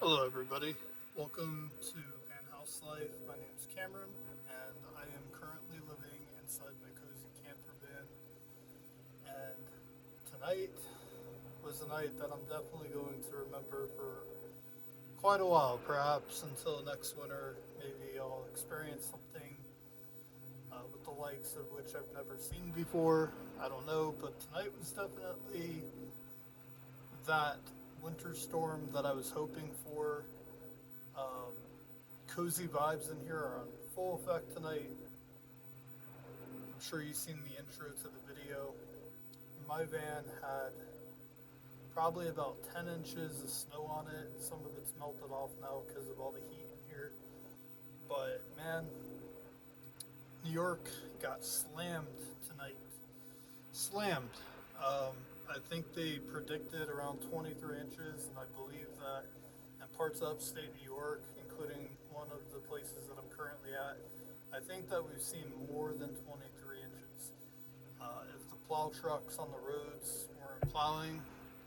Hello, everybody. Welcome to Van House Life. My name is Cameron, and I am currently living inside my cozy camper van. And tonight was a night that I'm definitely going to remember for quite a while, perhaps until next winter. Maybe I'll experience something with the likes of which I've never seen before. I don't know, but tonight was definitely that winter storm that I was hoping for. Um, Cozy vibes in here are on full effect tonight. I'm sure you've seen the intro to the video. My van had probably about 10 inches of snow on it. Some of it's melted off now because of all the heat in here. But man, New York got slammed tonight. Slammed. Um, I think they predicted around 23 inches, and I believe that in parts of upstate New York, including one of the places that I'm currently at, I think that we've seen more than 23 inches. If the plow trucks on the roads weren't plowing,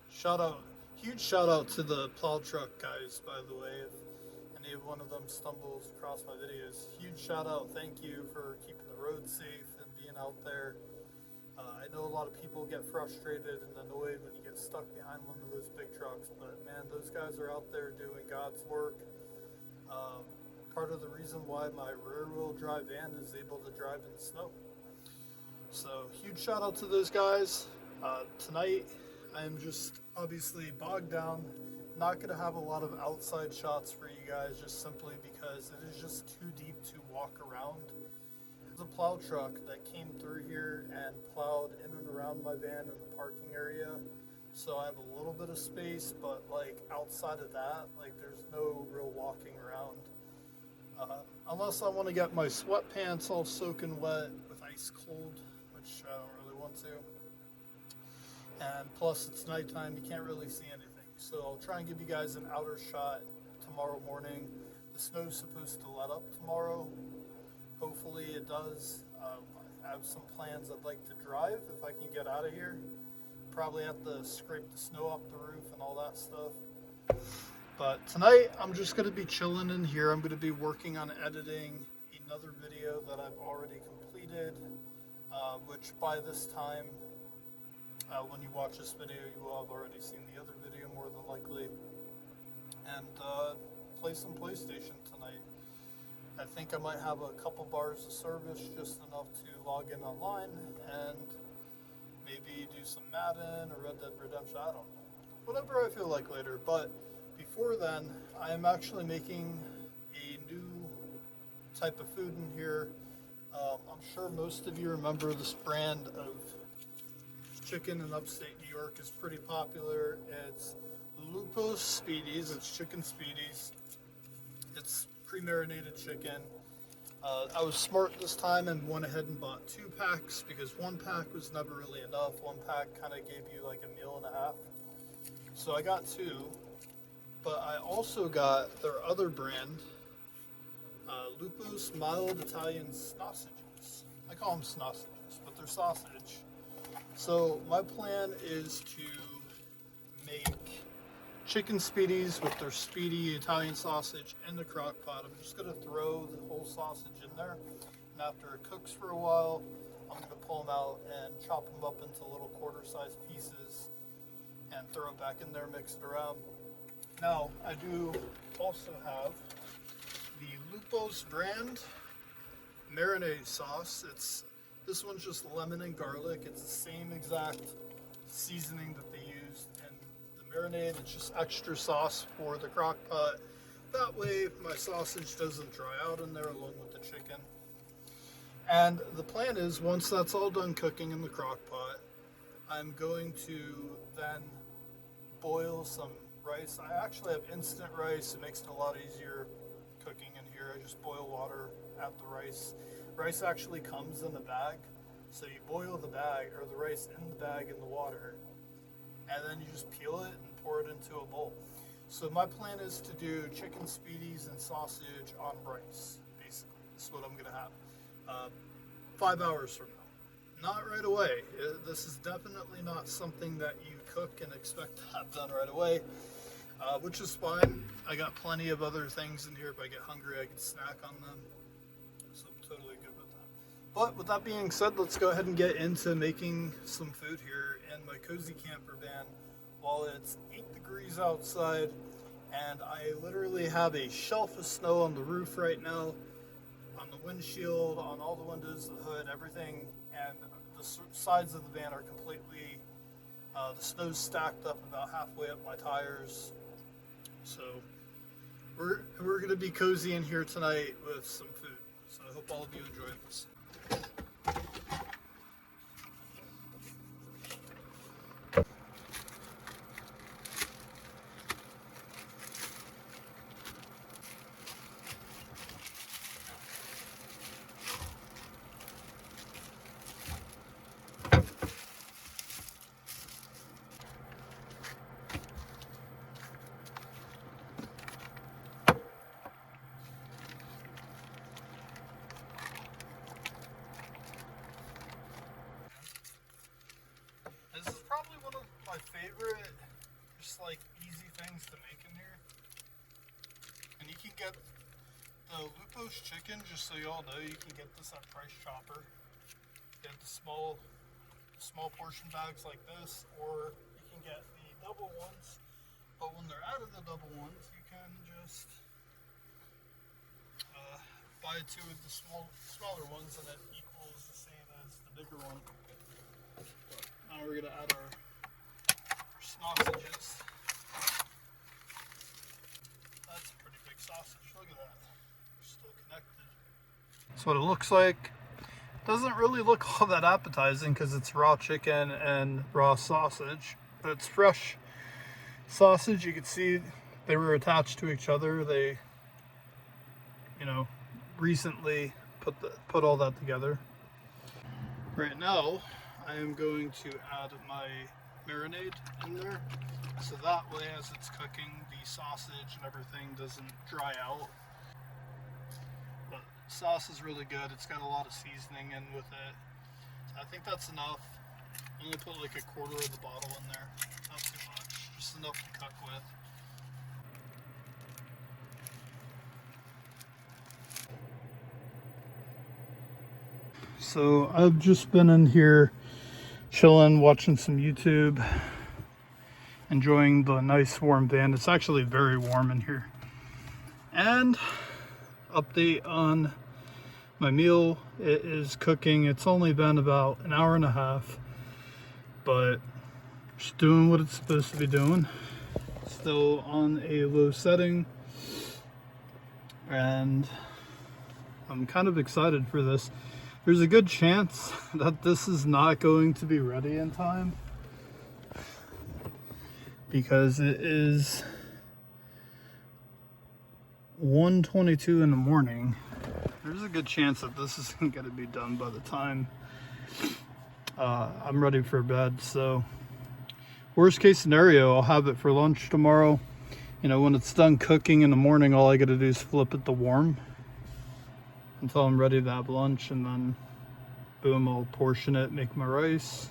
shout out, huge shout out to the plow truck guys, by the way. If any one of them stumbles across my videos, huge shout out. Thank you for keeping the roads safe and being out there. I know a lot of people get frustrated and annoyed when you get stuck behind one of those big trucks, but man, those guys are out there doing God's work. Um, Part of the reason why my rear wheel drive van is able to drive in the snow. So, huge shout out to those guys. Tonight, I am just obviously bogged down. Not going to have a lot of outside shots for you guys just simply because it is just too deep to walk around. There's a plow truck that came through here and plowed in and around my van in the parking area. So I have a little bit of space, but like outside of that, like there's no real walking around. Unless I want to get my sweatpants all soaking wet with ice cold, which I don't really want to. And plus, it's nighttime, you can't really see anything. So I'll try and give you guys an outer shot tomorrow morning. The snow's supposed to let up tomorrow. Hopefully it does. I have some plans I'd like to drive if I can get out of here. Probably have to scrape the snow off the roof and all that stuff. But tonight I'm just going to be chilling in here. I'm going to be working on editing another video that I've already completed, which by this time, when you watch this video, you will have already seen the other video more than likely. And play some PlayStation tonight. I think I might have a couple bars of service, just enough to log in online and maybe do some Madden or Red Dead Redemption. I don't know. Whatever I feel like later. But before then, I am actually making a new type of food in here. I'm sure most of you remember this brand of chicken in upstate New York is pretty popular. It's Lupus Speedies. It's chicken Speedies. It's pre-marinated chicken. I was smart this time and went ahead and bought 2 packs because 1 pack was never really enough. 1 pack kind of gave you like a meal and a half. So I got 2, but I also got their other brand, Lupo's Mild Italian Sausages. I call them sausages, but they're sausage. So my plan is to make chicken speedies with their speedy Italian sausage in the crock pot. I'm just going to throw the whole sausage in there, and after it cooks for a while, I'm going to pull them out and chop them up into little quarter-sized pieces and throw it back in there, mix it around. Now, I do also have the Lupo's brand marinade sauce. This one's just lemon and garlic. It's the same exact seasoning that they used in the marinade. It's just extra sauce for the crock pot. That way my sausage doesn't dry out in there along with the chicken. And the plan is, once that's all done cooking in the crock pot, I'm going to then boil some rice. I actually have instant rice. It makes it a lot easier cooking in here. I just boil water, add the rice. Rice actually comes in a bag, so you boil the bag or the rice in the bag in the water, and then you just peel it and pour it into a bowl. So my plan is to do chicken speedies and sausage on rice, basically. That's what I'm gonna have. 5 hours from now. Not right away. This is definitely not something that you cook and expect to have done right away. which is fine. I got plenty of other things in here. If I get hungry, I can snack on them. So I'm totally good with that. But with that being said, let's go ahead and get into making some food here in my cozy camper van while it's 8 degrees outside. And I literally have a shelf of snow on the roof right now, on the windshield, on all the windows, the hood, everything. And the sides of the van are completely, the snow's stacked up about halfway up my tires. So we're going to be cozy in here tonight with some food. So I hope all of you enjoy this. This is probably one of my favorite, just like easy things to make in here. And you can get the Lupo's chicken, just so you all know, you can get this at Price Chopper. Get the small portion bags like this, or you can get the double ones. But when they're out of the double ones, you can just buy two of the smaller ones, and it equals the same as the bigger one. Now we're going to add our sausages. That's a pretty big sausage. Look at that. They're still connected. That's what it looks like. Doesn't really look all that appetizing because it's raw chicken and raw sausage. But it's fresh sausage. You can see they were attached to each other. They, recently put all that together. Right now, I am going to add my marinade in there, so that way as it's cooking, the sausage and everything doesn't dry out. But sauce is really good. It's got a lot of seasoning in with it. So I think that's enough. I'm going to put like a quarter of the bottle in there. Not too much, just enough to cook with. So I've just been in here chilling, watching some YouTube, enjoying the nice warm van. It's actually very warm in here. And update on my meal. It is cooking. It's only been about an hour and a half, but it's doing what it's supposed to be doing. Still on a low setting, and I'm kind of excited for this. There's a good chance that this is not going to be ready in time because it is 1:22 in the morning. There's a good chance that this isn't going to be done by the time I'm ready for bed. So worst case scenario, I'll have it for lunch tomorrow. When it's done cooking in the morning, all I got to do is flip it to warm until I'm ready to have lunch, and then boom, I'll portion it, make my rice,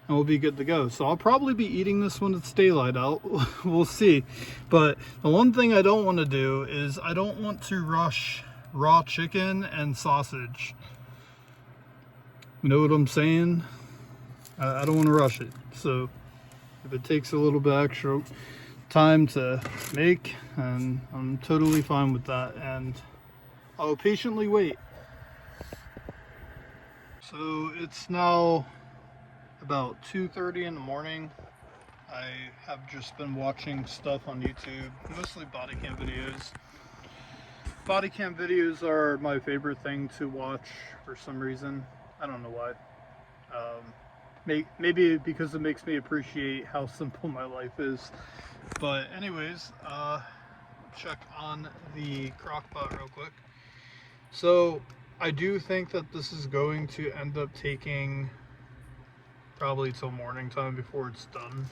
and we'll be good to go. So I'll probably be eating this when it's daylight out. We'll see. But the one thing I don't want to do is I don't want to rush raw chicken and sausage. You know what I'm saying? I don't want to rush it. So if it takes a little bit extra time to make, and I'm totally fine with that, and I'll patiently wait. So it's now about 2:30 in the morning. I have just been watching stuff on YouTube, mostly body cam videos. Body cam videos are my favorite thing to watch for some reason. I don't know why. Maybe because it makes me appreciate how simple my life is. But anyways, check on the crock pot real quick. So I do think that this is going to end up taking probably till morning time before it's done.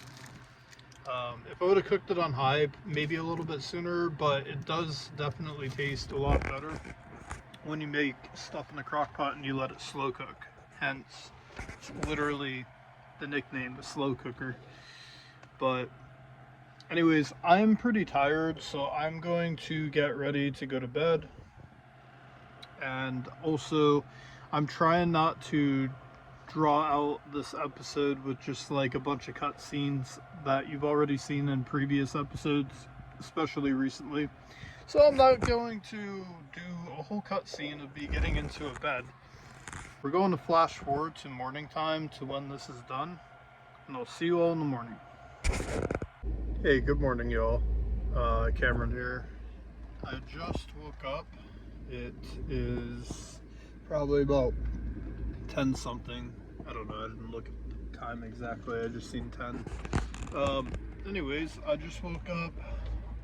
If I would have cooked it on high, maybe a little bit sooner, but it does definitely taste a lot better when you make stuff in the crock pot and you let it slow cook. Hence, it's literally the nickname, the slow cooker. But Anyways, I'm pretty tired, so I'm going to get ready to go to bed. And also, I'm trying not to draw out this episode with just like a bunch of cutscenes that you've already seen in previous episodes, especially recently. So I'm not going to do a whole cutscene of me getting into a bed. We're going to flash forward to morning time to when this is done, and I'll see you all in the morning. Hey, good morning, y'all. Cameron here. I just woke up. It is probably about 10 something. I don't know, I didn't look at the time exactly, I just seen 10. Anyways, I just woke up.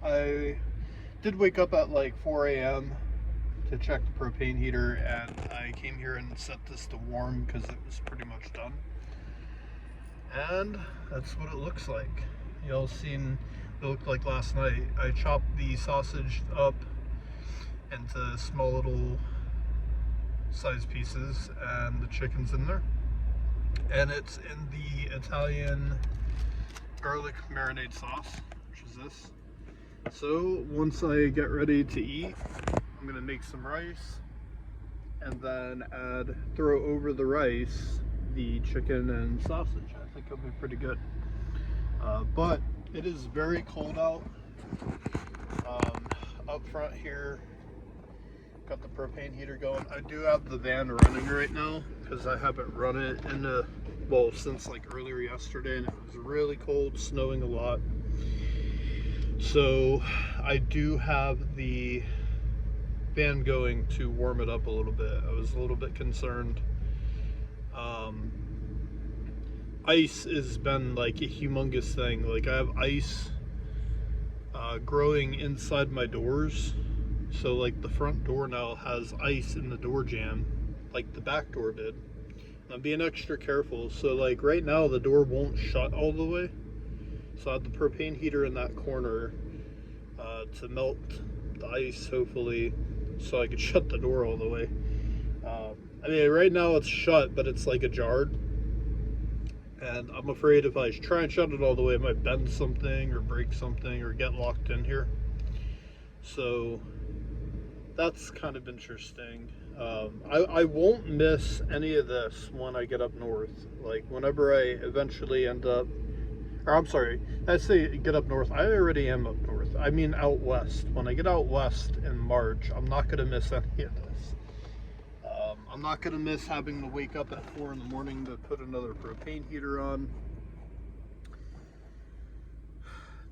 I did wake up at like 4 a.m. to check the propane heater, and I came here and set this to warm because it was pretty much done. And that's what it looks like. Y'all seen it looked like last night. I chopped the sausage up into small little size pieces, and the chicken's in there. And it's in the Italian garlic marinade sauce, which is this. So once I get ready to eat, I'm gonna make some rice and then throw over the rice the chicken and sausage. I think it'll be pretty good. But it is very cold out. Up front here, got the propane heater going. I do have the van running right now because I haven't run it since like earlier yesterday, and it was really cold, snowing a lot. So I do have the fan going to warm it up a little bit. I was a little bit concerned. Ice has been like a humongous thing. Like I have ice growing inside my doors. So like the front door now has ice in the door jamb, like the back door did. I'm being extra careful. So like right now the door won't shut all the way. So I have the propane heater in that corner to melt the ice, hopefully, so I could shut the door all the way. I mean, right now it's shut, but it's like ajarred. And I'm afraid if I try and shut it all the way, it might bend something or break something or get locked in here. So that's kind of interesting. I won't miss any of this when I get up north. Like whenever I eventually end up, or I'm sorry, I say get up north. I already am up north. I mean out west. When I get out west in March, I'm not going to miss any of this. I'm not going to miss having to wake up at 4 in the morning to put another propane heater on.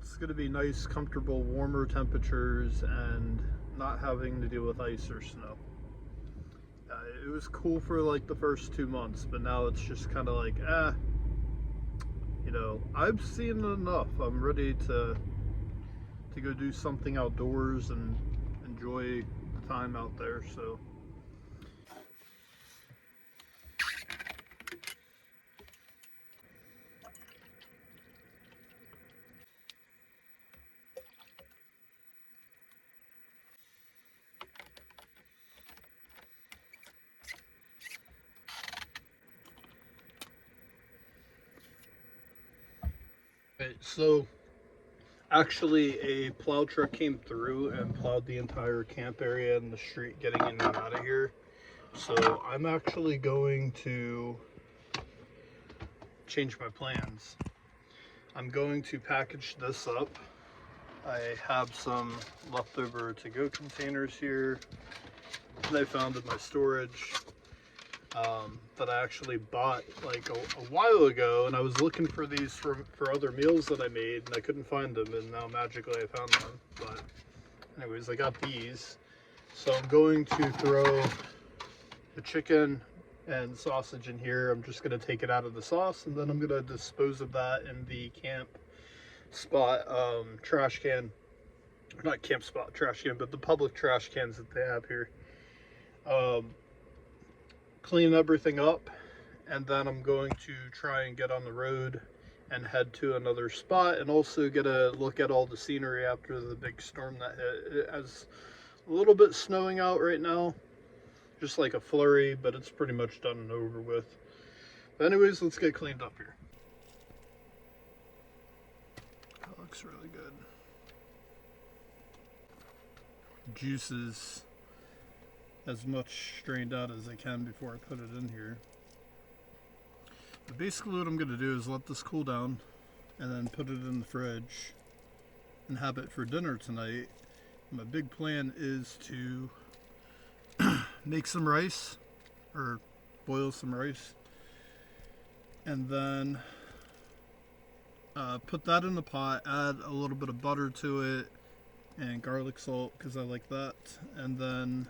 It's going to be nice, comfortable, warmer temperatures and not having to deal with ice or snow. It was cool for like the first 2 months, but now it's just kind of like, I've seen enough. I'm ready to go do something outdoors and enjoy the time out there. So so actually a plow truck came through and plowed the entire camp area and the street getting in and out of here. So I'm actually going to change my plans. I'm going to package this up. I have some leftover to-go containers here that I found in my storage that I actually bought like a while ago, and I was looking for these for other meals that I made, and I couldn't find them, and now magically I found them. But anyways, I got these. So I'm going to throw the chicken and sausage in here. I'm just going to take it out of the sauce, and then I'm going to dispose of that in the camp spot trash can. Not camp spot trash can, but the public trash cans that they have here. Clean everything up, and then I'm going to try and get on the road and head to another spot, and also get a look at all the scenery after the big storm that hit. It has a little bit snowing out right now, just like a flurry, but it's pretty much done and over with. But anyways, let's get cleaned up here. looks really good. Juices as much strained out as I can before I put it in here. But basically what I'm going to do is let this cool down and then put it in the fridge and have it for dinner tonight. My big plan is to make some rice, or boil some rice, and then put that in the pot, add a little bit of butter to it and garlic salt because I like that, and then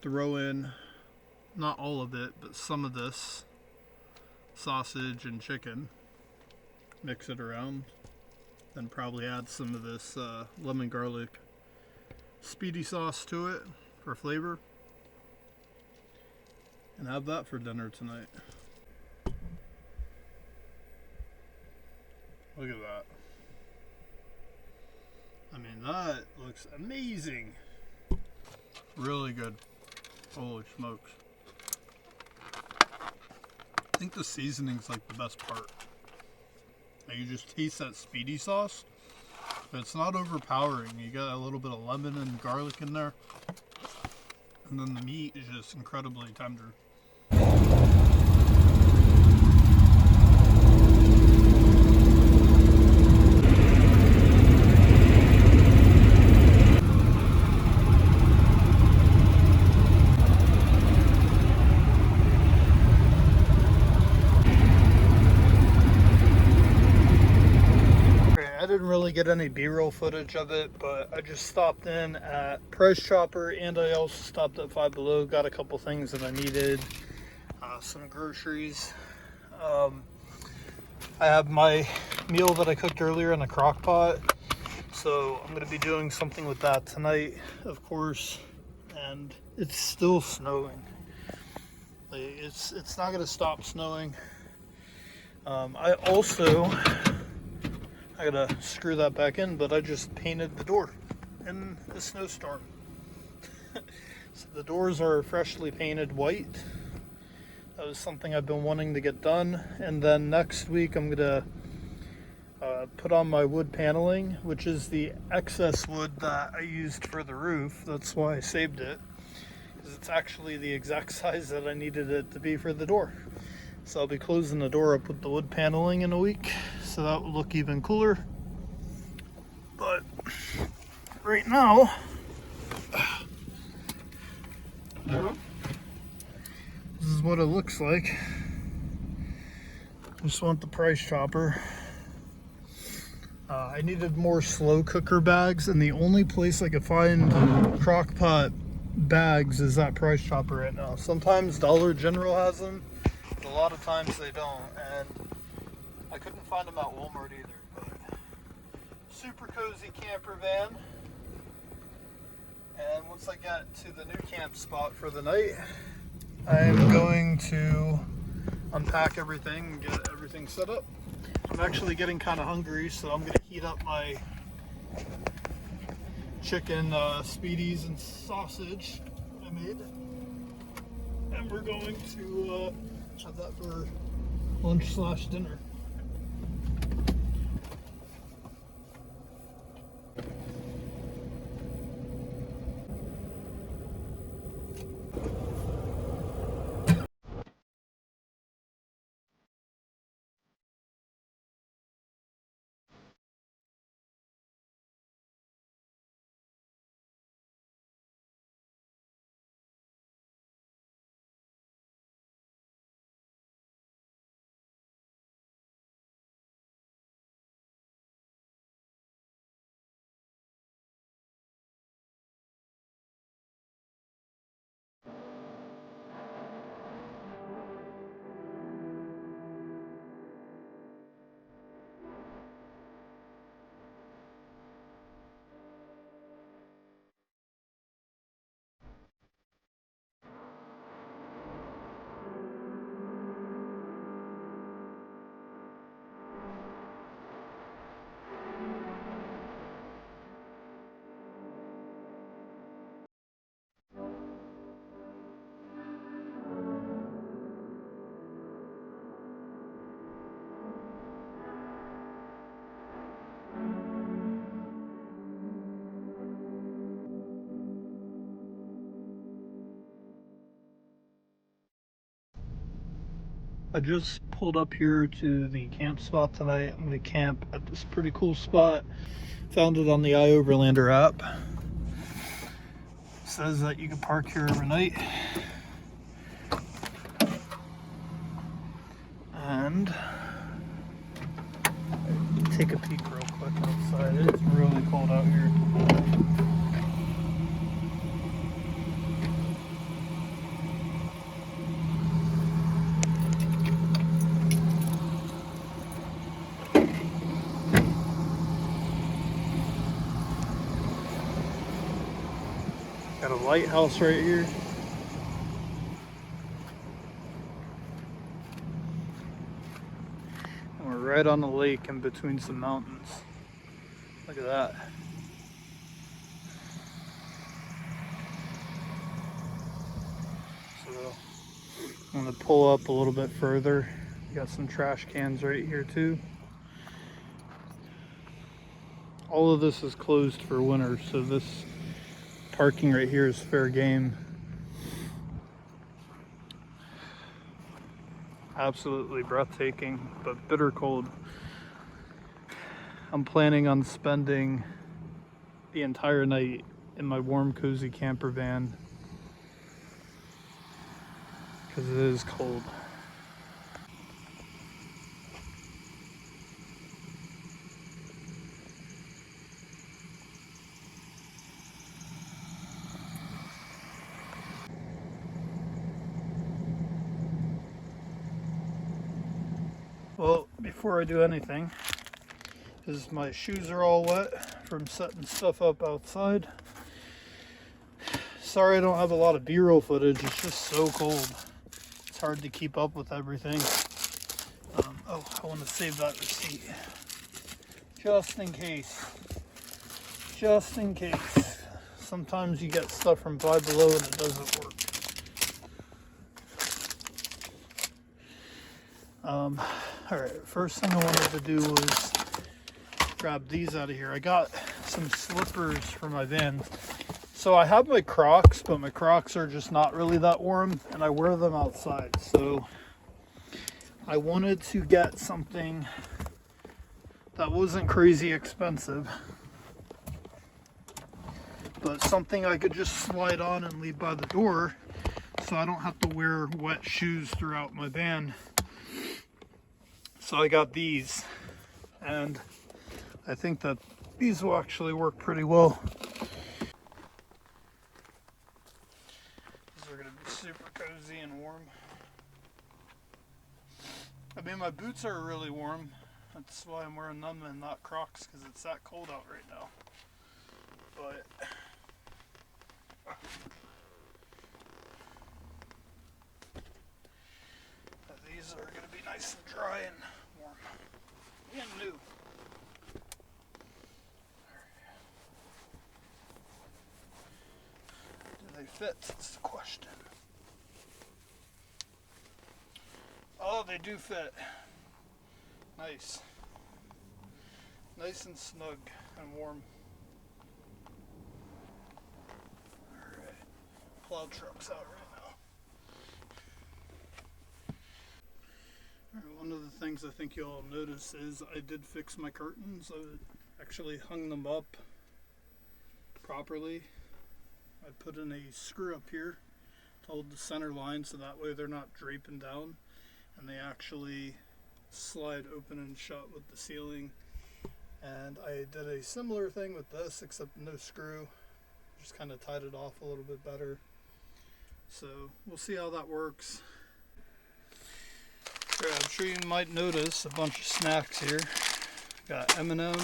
throw in, not all of it, but some of this sausage and chicken, mix it around, then probably add some of this lemon garlic speedy sauce to it for flavor, and have that for dinner tonight. Look at that. I mean, that looks amazing. Really good. Holy smokes. I think the seasoning's like the best part. You just taste that speedy sauce, but it's not overpowering. You got a little bit of lemon and garlic in there, and then the meat is just incredibly tender. I didn't really get any B-roll footage of it, but I just stopped in at Price Chopper, and I also stopped at Five Below, got a couple things that I needed, some groceries. I have my meal that I cooked earlier in a crock pot, so I'm going to be doing something with that tonight, of course, and it's still snowing. It's not going to stop snowing. I gotta screw that back in, but I just painted the door in the snowstorm. So the doors are freshly painted white. That was something I've been wanting to get done. And then next week I'm gonna put on my wood paneling, which is the excess wood that I used for the roof. That's why I saved it, because it's actually the exact size that I needed it to be for the door. So I'll be closing the door up with the wood paneling in a week, so that will look even cooler. But right now, this is what it looks like. Just want the Price Chopper. I needed more slow cooker bags, and the only place I could find crock pot bags is that Price Chopper right now. Sometimes Dollar General has them, but a lot of times they don't, and I couldn't find them at Walmart either. But super cozy camper van, and once I get to the new camp spot for the night, I am going to unpack everything and get everything set up. I'm actually getting kind of hungry, so I'm going to heat up my chicken speedies and sausage that I made, and we're going to have that for lunch/dinner. I just pulled up here to the camp spot tonight. I'm going to camp at this pretty cool spot. Found it on the iOverlander app. It says that you can park here overnight. And take a peek real quick outside. It's really cold out here. Got a lighthouse right here. And we're right on the lake in between some mountains. Look at that. So I'm gonna pull up a little bit further. Got some trash cans right here too. All of this is closed for winter, so this parking right here is fair game. Absolutely breathtaking, but bitter cold. I'm planning on spending the entire night in my warm, cozy camper van because it is cold. Well, before I do anything, because my shoes are all wet from setting stuff up outside. Sorry I don't have a lot of B-roll footage, it's just so cold. It's hard to keep up with everything. Oh, I want to save that receipt. Just in case. Just in case. Sometimes you get stuff from Five Below and it doesn't work. Alright, first thing I wanted to do was grab these out of here. I got some slippers for my van. So I have my Crocs, but my Crocs are just not really that warm and I wear them outside. So I wanted to get something that wasn't crazy expensive, but something I could just slide on and leave by the door so I don't have to wear wet shoes throughout my van. So I got these, and I think that these will actually work pretty well. These are going to be super cozy and warm. I mean, my boots are really warm. That's why I'm wearing them and not Crocs, because it's that cold out right now. But these are going to be nice and dry and warm and new. Do they fit? That's the question. Oh, they do fit. Nice. Nice and snug and warm. Alright. Plow truck's out right now. Alright, one of the things I think you'll notice is I did fix my curtains. I actually hung them up properly. I put in a screw up here to hold the center line so that way they're not draping down, and they actually slide open and shut with the ceiling. And I did a similar thing with this, except no screw. Just kind of tied it off a little bit better. So we'll see how that works. Right, I'm sure you might notice a bunch of snacks here. Got M&M's,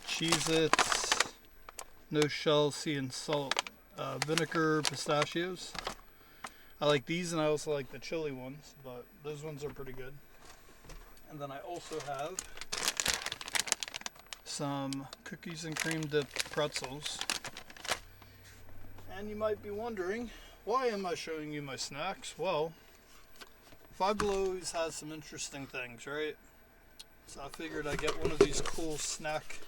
Cheez-Its, no shell, sea and salt, vinegar pistachios. I like these, and I also like the chili ones, but those ones are pretty good. And then I also have some cookies and cream dipped pretzels. And you might be wondering, why am I showing you my snacks? Well, Five Below always has some interesting things, right? So I figured I'd get one of these cool snack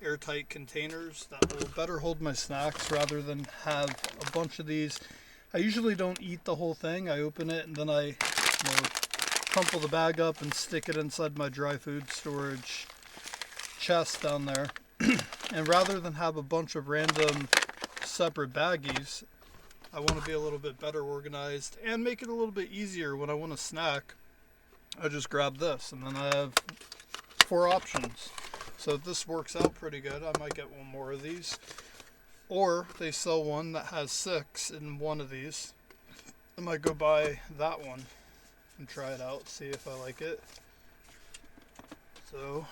airtight containers that will better hold my snacks rather than have a bunch of these. I usually don't eat the whole thing. I open it and then I crumple the bag up and stick it inside my dry food storage chest down there. And rather than have a bunch of random separate baggies, I want to be a little bit better organized and make it a little bit easier when I want a snack. I just grab this and then I have 4 options. So if this works out pretty good, I might get one more of these. Or if they sell one that has 6 in one of these, I might go buy that one and try it out, see if I like it. So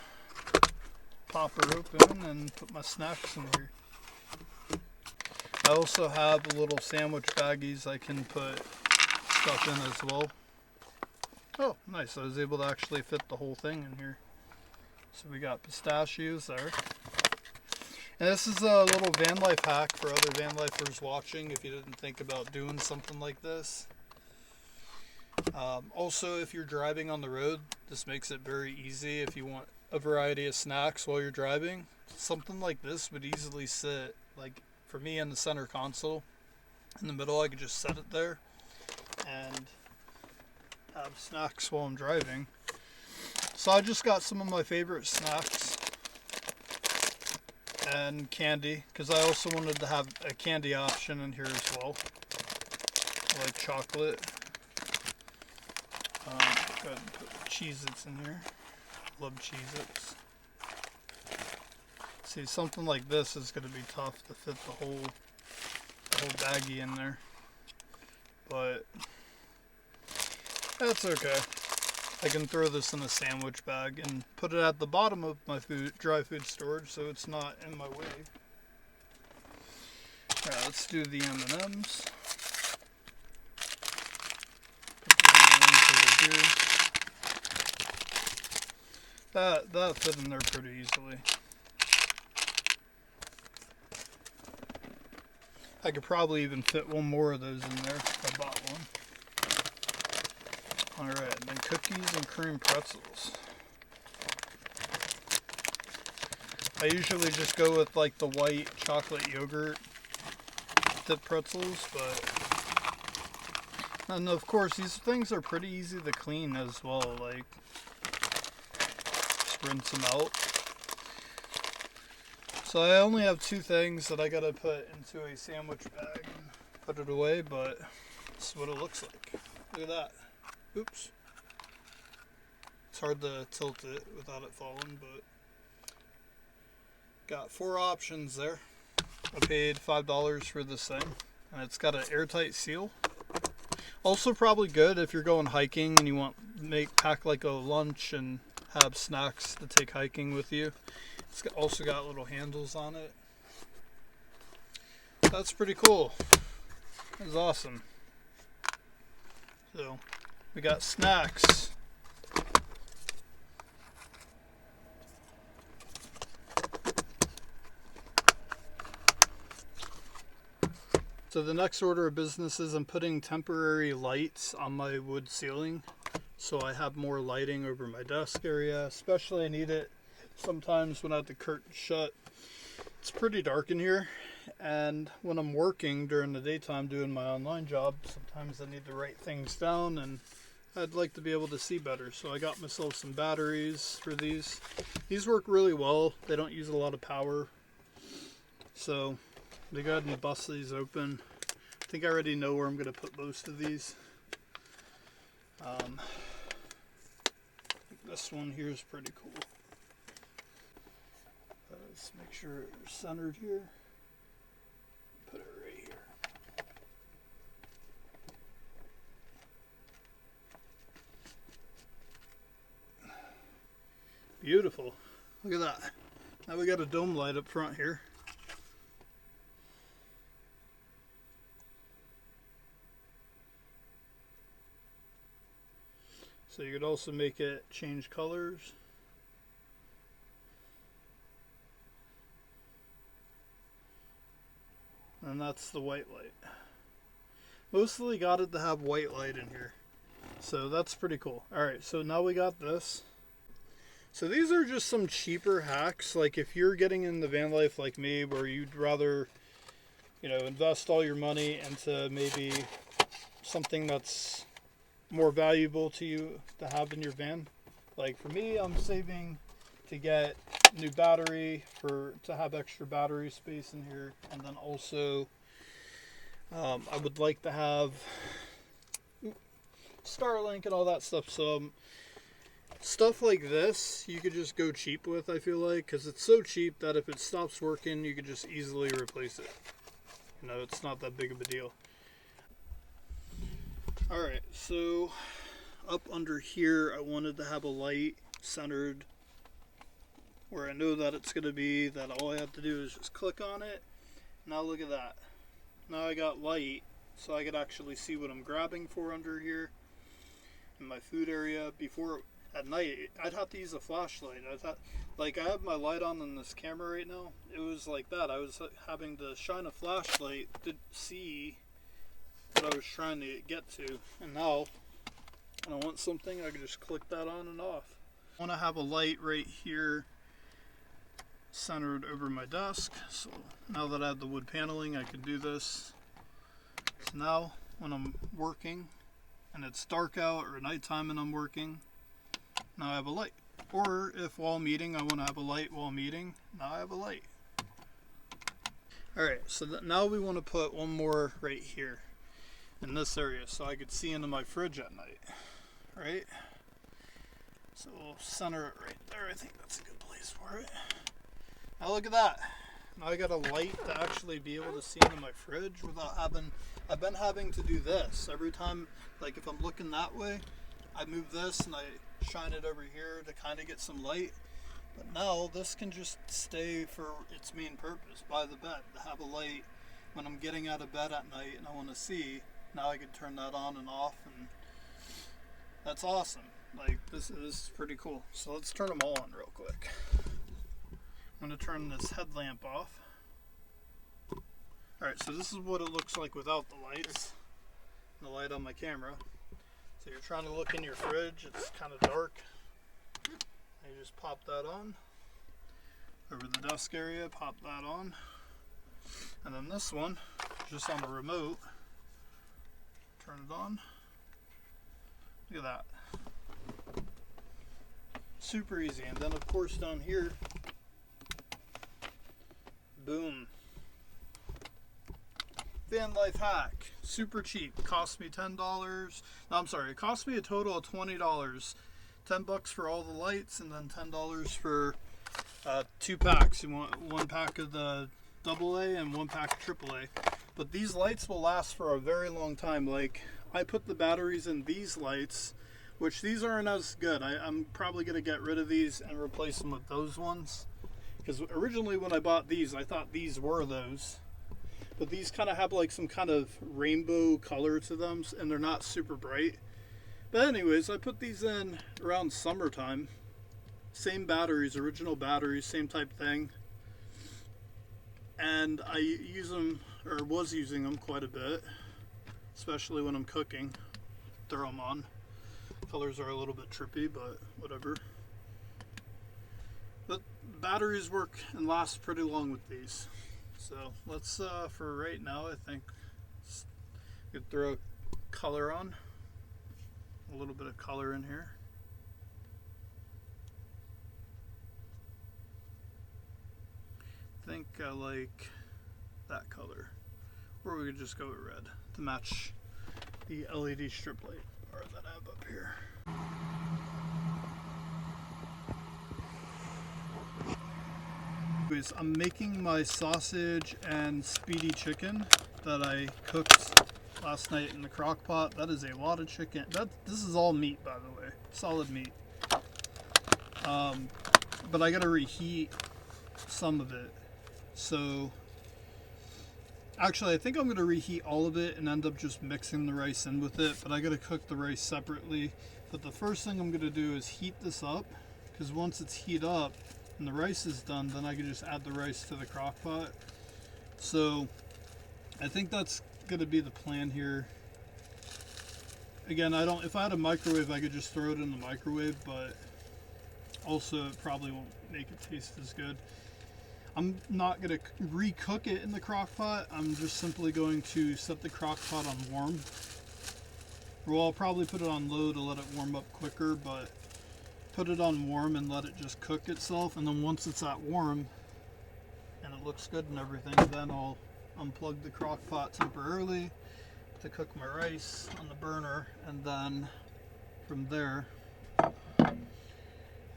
pop her open and put my snacks in here. I also have little sandwich baggies I can put stuff in as well. Oh, nice. I was able to actually fit the whole thing in here. So we got pistachios there. And this is a little van life hack for other van lifers watching if you didn't think about doing something like this. Also, if you're driving on the road, this makes it very easy if you want a variety of snacks while you're driving. Something like this would easily sit, like for me, in the center console. In the middle, I could just set it there and have snacks while I'm driving. So I just got some of my favorite snacks and candy, because I also wanted to have a candy option in here as well, like chocolate. Go ahead and put Cheez-Its in here. Love Cheez-Its. See, something like this is going to be tough to fit the whole baggie in there, but that's okay. I can throw this in a sandwich bag and put it at the bottom of my dry food storage so it's not in my way. Alright, let's do the M&Ms. Put the M&Ms over here. That fit in there pretty easily. I could probably even fit one more of those in there if I bought one. Alright, then cookies and cream pretzels. I usually just go with like the white chocolate yogurt dip pretzels, and of course these things are pretty easy to clean as well, like just rinse them out. So I only have 2 things that I gotta put into a sandwich bag and put it away, but this is what it looks like. Look at that. Oops. It's hard to tilt it without it falling, but got 4 options there. I paid $5 for this thing, and it's got an airtight seal. Also probably good if you're going hiking and you want pack like a lunch and have snacks to take hiking with you. It's also got little handles on it. That's pretty cool. That's awesome. So we got snacks. So the next order of business is I'm putting temporary lights on my wood ceiling so I have more lighting over my desk area. Especially I need it sometimes when I have the curtain shut. It's pretty dark in here, and when I'm working during the daytime doing my online job, sometimes I need to write things down and I'd like to be able to see better. So I got myself some batteries for these. These work really well. They don't use a lot of power. So they go ahead and bust these open. I think I already know where I'm going to put most of these. This one here is pretty cool. Let's make sure it's centered here. Put it right here. Beautiful. Look at that. Now we got a dome light up front here. So you could also make it change colors. And that's the white light. Mostly got it to have white light in here. So that's pretty cool. Alright, so now we got this. So these are just some cheaper hacks. Like if you're getting in the van life like me, where you'd rather, invest all your money into maybe something that's more valuable to you to have in your van. Like for me, I'm saving to get new battery to have extra battery space in here, and then also I would like to have Starlink and all that stuff. So stuff like this you could just go cheap with, I feel like, because it's so cheap that if it stops working you could just easily replace it. You know, it's not that big of a deal. Alright, so up under here I wanted to have a light centered where I know that it's going to be, that all I have to do is just click on it. Now look at that. Now I got light so I could actually see what I'm grabbing for under here in my food area. Before, at night, I'd have to use a flashlight. Like I have my light on in this camera right now. It was like that. I was having to shine a flashlight to see what I was trying to get to. And now, when I want something, I can just click that on and off. I want to have a light right here centered over my desk. So now that I have the wood paneling, I can do this. So now when I'm working and it's dark out or nighttime and I'm working, now I have a light. Or if while I'm eating I want to have a light while I'm eating, now I have a light. Alright, so now we want to put one more right here in this area so I could see into my fridge at night. Right? So we'll center it right there. I think that's a good place for it. Now look at that. Now I got a light to actually be able to see into my fridge without having, I've been having to do this every time. Like if I'm looking that way, I move this and I shine it over here to kind of get some light. But now this can just stay for its main purpose, by the bed, to have a light when I'm getting out of bed at night and I want to see. Now I can turn that on and off, and that's awesome. Like this is pretty cool. So let's turn them all on real quick. I'm going to turn this headlamp off. Alright, so this is what it looks like without the lights. The light on my camera. So you're trying to look in your fridge, it's kind of dark. You just pop that on. Over the desk area, pop that on. And then this one, just on the remote, turn it on. Look at that. Super easy. And then of course down here, boom. Van life hack. Super cheap. Cost me $10. No, I'm sorry. It cost me a total of $20. $10 for all the lights, and then $10 for 2 packs. You want 1 pack of the AA and 1 pack of AAA. But these lights will last for a very long time. Like I put the batteries in these lights, which these aren't as good. I'm probably going to get rid of these and replace them with those ones. Because originally when I bought these, I thought these were those. But these kind of have like some kind of rainbow color to them, and they're not super bright. But anyways, I put these in around summertime. Same batteries, original batteries, same type thing. And I use them, or was using them quite a bit. Especially when I'm cooking. Throw them on. Colors are a little bit trippy, but whatever. But batteries work and last pretty long with these. So let's, for right now, I think we could throw color on. A little bit of color in here. I think I like that color. Or we could just go with red to match the LED strip light bar that I have up here. Anyways, I'm making my sausage and speedy chicken that I cooked last night in the crock pot. That is a lot of chicken. This is all meat, by the way, solid meat. But I gotta reheat some of it. So actually I think I'm gonna reheat all of it and end up just mixing the rice in with it, but I gotta cook the rice separately. But the first thing I'm gonna do is heat this up, because once it's heat up and the rice is done, then I can just add the rice to the crock pot. So I think that's gonna be the plan here. Again, if I had a microwave, I could just throw it in the microwave, but also it probably won't make it taste as good. I'm not gonna re-cook it in the crock pot. I'm just simply going to set the crock pot on warm Well, I'll probably put it on low to let it warm up quicker, but put it on warm and let it just cook itself. And then once it's at warm and it looks good and everything, then I'll unplug the crock pot temporarily to cook my rice on the burner. And then from there,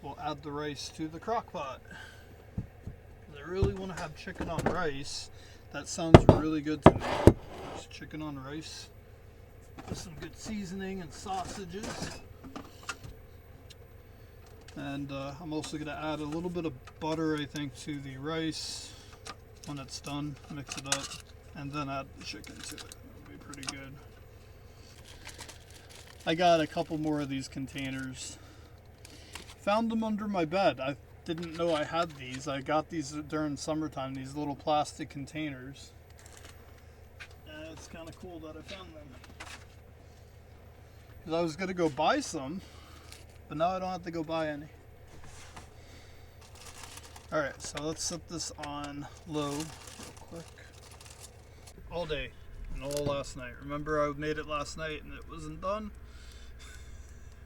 we'll add the rice to the crock pot. I really want to have chicken on rice. That sounds really good to me. Just chicken on rice with some good seasoning and sausages. And I'm also going to add a little bit of butter, I think, to the rice when it's done. Mix it up and then add the chicken to it. That'll be pretty good. I got a couple more of these containers. Found them under my bed. I didn't know I had these. I got these during summertime, these little plastic containers. And it's kind of cool that I found them. Because I was going to go buy some, but now I don't have to go buy any. Alright, so let's set this on low real quick. All day and all last night. Remember I made it last night and it wasn't done?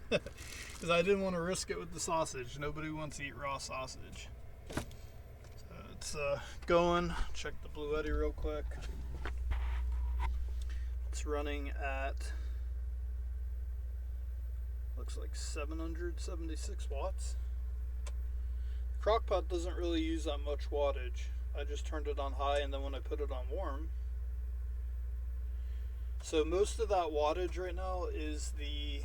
Because I didn't want to risk it with the sausage. Nobody wants to eat raw sausage. So it's going. Check the Blue Eddy real quick. It's running at, looks like 776 watts. The crockpot doesn't really use that much wattage. I just turned it on high and then when I put it on warm. So most of that wattage right now is the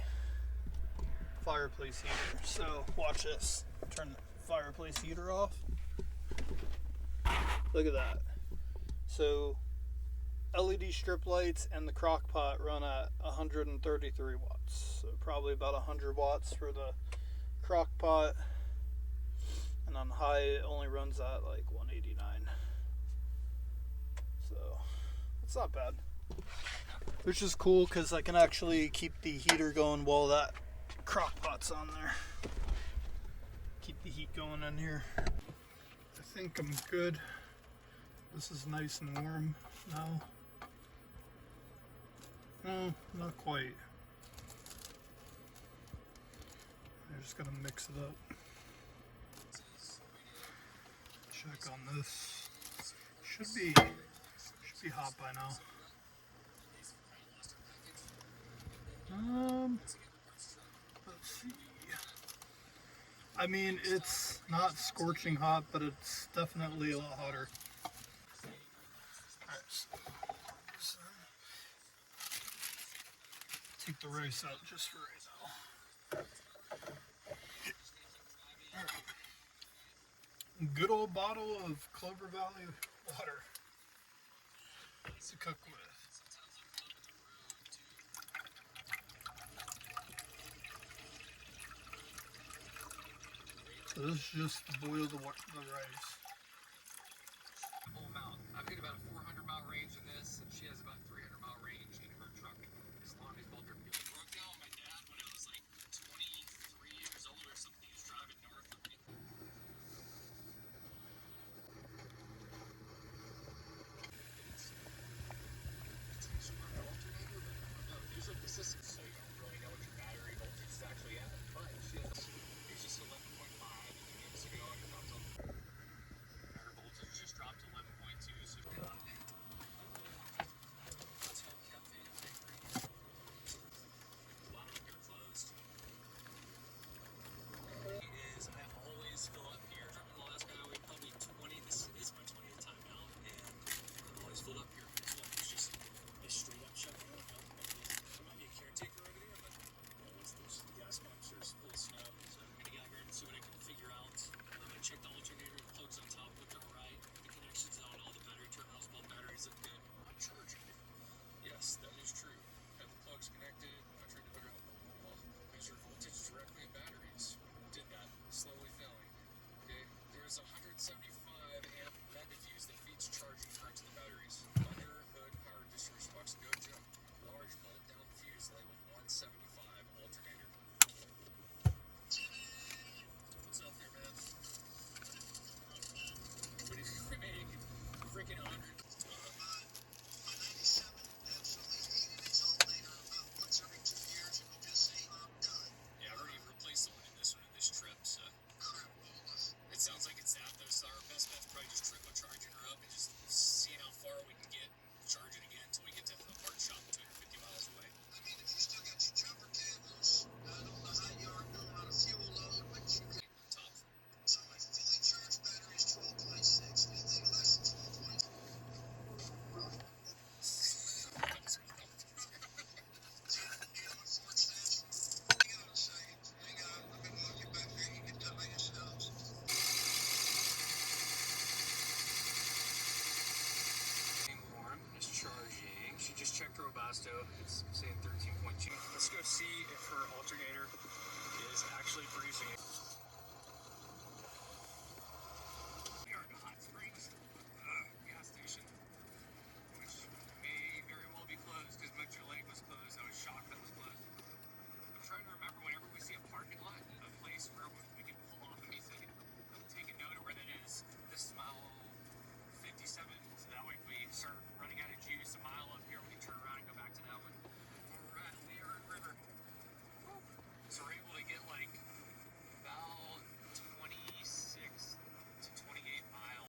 fireplace heater. So watch this. Turn the fireplace heater off. Look at that. So LED strip lights and the crock pot run at 133 watts. So probably about 100 watts for the crock pot. And on high it only runs at like 189. So it's not bad. Which is cool because I can actually keep the heater going while that crock pot's on there. Keep the heat going in here. I think I'm good. This is nice and warm now. No, not quite. I'm just gonna mix it up. Check on this. Should be hot by now. Let's see. I mean, it's not scorching hot, but it's definitely a lot hotter. Alright, so take the rice out just for right now. Alright. Good old bottle of Clover Valley water to cook with. So this is just to boil the rice. Full amount. I've hit about a 400-mile range in this, and she has about 300-mile range in her truck. As long as both are broke down. My dad, when I was like 23 years old or something, he was driving north with me. It's a smart alternator, but I don't know. There's like the system, so you don't really know what your battery voltage is actually at. But she has, it's just 11.5 a few minutes ago, and it dropped her voltage just dropped to 11.2. So check the alternator, the plugs on top look alright, the connections on all the battery terminals, both batteries look good. I'm charging it. Yes, that is true. Have the plugs connected. I tried to measure voltage directly in batteries. Did that. Slowly failing. Okay. There is a 175 amp mega fuse that feeds charging current to the batteries. Under hood power distribution box, no jump. Large bolt down fuse labeled 175 alternator. What's up there, man? Freaking 100. see if her alternator is actually producing it. We are at Hot Springs gas station, which may very well be closed because Metro Lake was closed. I was shocked that it was closed. I'm trying to remember whenever we see a parking lot, a place where we can pull off anything, take a note of where that is. This is mile 57, so that way if we start running out of juice a mile up here, we can turn around and go back to that one. Alright, we are at River. So we're able to get like about 26 to 28 miles.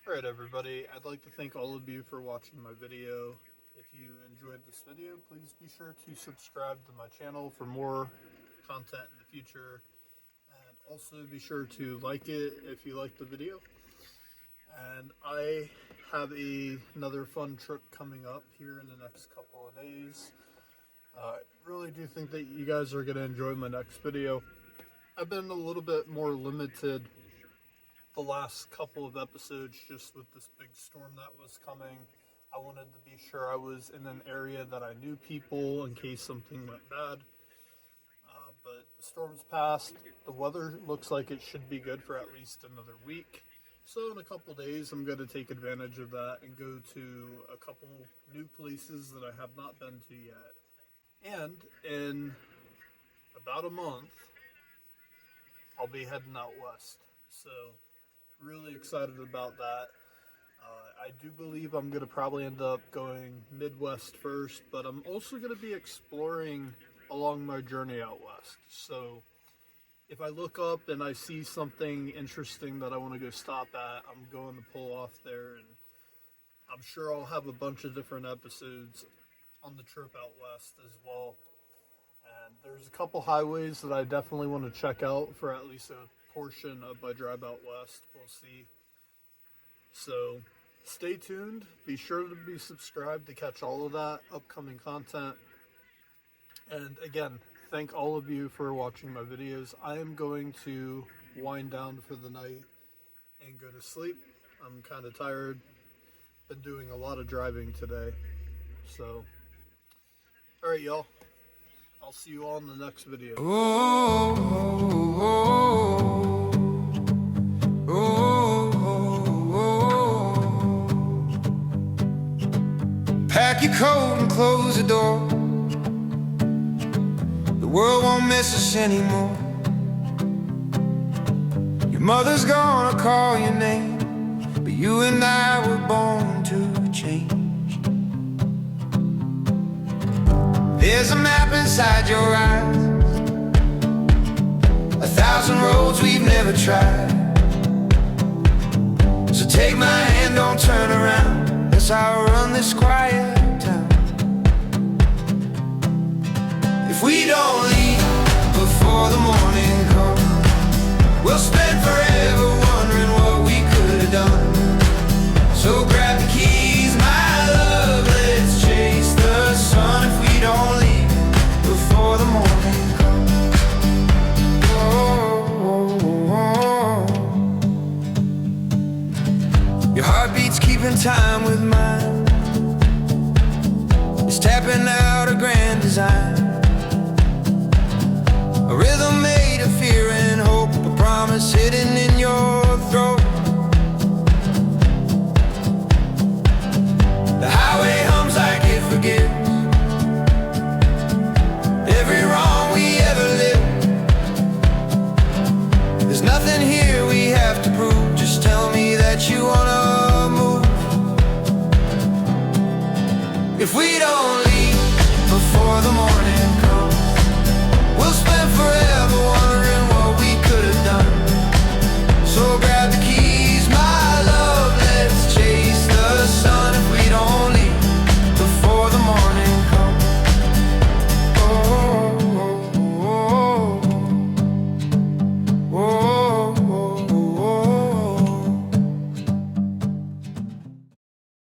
Alright everybody, I'd like to thank all of you for watching my video. If you enjoyed this video, please be sure to subscribe to my channel for more content in the future. And also be sure to like it if you like the video. And I have another fun trip coming up here in the next couple of days. I really do think that you guys are going to enjoy my next video. I've been a little bit more limited the last couple of episodes just with this big storm that was coming. I wanted to be sure I was in an area that I knew people in case something went bad. But the storm's passed. The weather looks like it should be good for at least another week. So in a couple days, I'm going to take advantage of that and go to a couple new places that I have not been to yet. And in about a month, I'll be heading out west. So really excited about that. I do believe I'm going to probably end up going Midwest first, but I'm also going to be exploring along my journey out west. So if I look up and I see something interesting that I want to go stop at, I'm going to pull off there, and I'm sure I'll have a bunch of different episodes on the trip out west as well. And there's a couple highways that I definitely want to check out for at least a portion of my drive out west. We'll see. So stay tuned. Be sure to be subscribed to catch all of that upcoming content. And again, thank all of you for watching my videos. I am going to wind down for the night and go to sleep. I'm kind of tired. Been doing a lot of driving today. So, alright y'all. I'll see you all in the next video. Pack your coat and close the door. The world won't miss us anymore. Your mother's gonna call your name, but you and I were born to change. There's a map inside your eyes, 1,000 roads we've never tried. So take my hand, don't turn around, as I run this quiet town. If we don't leave before the morning comes, we'll spend forever wondering what we could have done. So grab the keys, my love, let's chase the sun. If we don't leave before the morning comes. Your heartbeat's keeping time with mine. It's tapping out